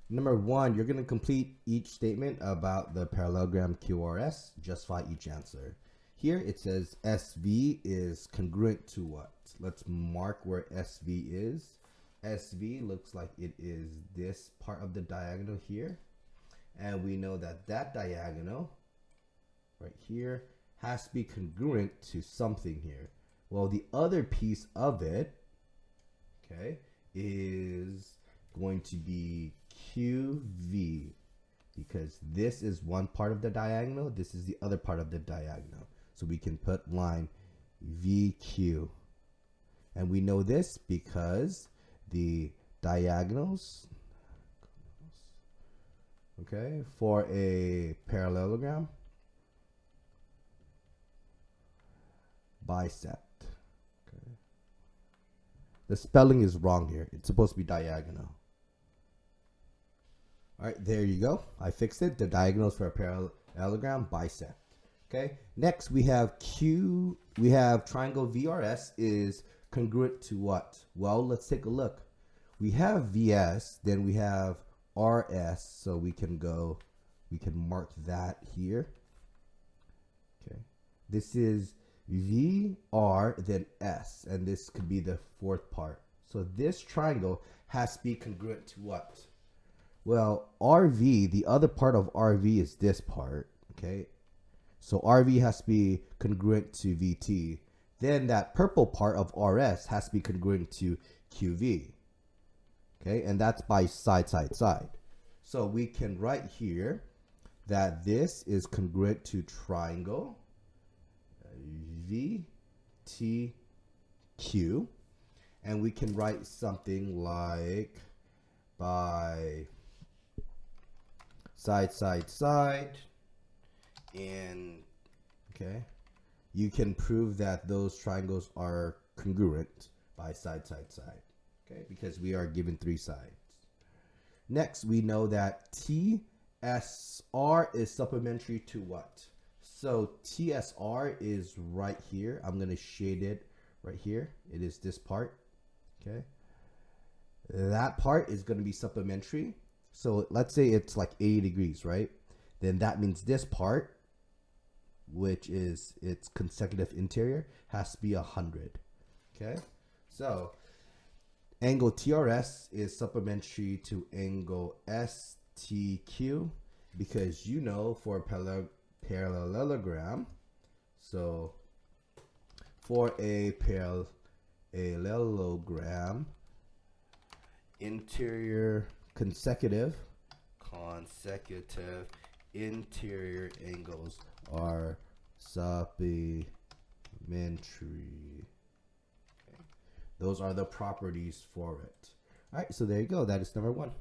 Number one, you're going to complete each statement about the parallelogram QRS. Justify each answer. Here it says SV is congruent to what? Let's mark where SV is. SV looks like it is this part of the diagonal here. And we know that that diagonal right here has to be congruent to something here. Well, the other piece of it, okay, is going to be QV, because this is one part of the diagonal, this is the other part of the diagonal. So we can put line VQ. And we know this because the diagonals, okay, for a parallelogram bisect. Okay. The spelling is wrong here. It's supposed to be diagonal. All right, there you go. I fixed it. The diagonals for a parallelogram bisect. Okay. Next, we have Q. We have triangle VRS is congruent to what? Well, let's take a look. We have VS, then we have RS, so we can mark that here. Okay. This is VR, then S, and this could be the fourth part. So this triangle has to be congruent to what? Well, RV, the other part of RV is this part, okay? So RV has to be congruent to VT. Then that purple part of RS has to be congruent to QV, okay? And that's by side, side, side. So we can write here that this is congruent to triangle VTQ, and we can write something like by side, side, side, and okay, you can prove that those triangles are congruent by side, side, side, okay, because we are given three sides. Next, we know that TSR is supplementary to what? So TSR is right here. I'm going to shade it right here. It is this part, okay? That part is going to be supplementary. So let's say it's like 80 degrees, right? Then that means this part, which is its consecutive interior, has to be 100, okay? So angle TRS is supplementary to angle STQ, because you know for parallelogram, so for a parallelogram, interior consecutive interior angles are supplementary. Okay. Those are the properties for it. All right, so there you go. That is number one.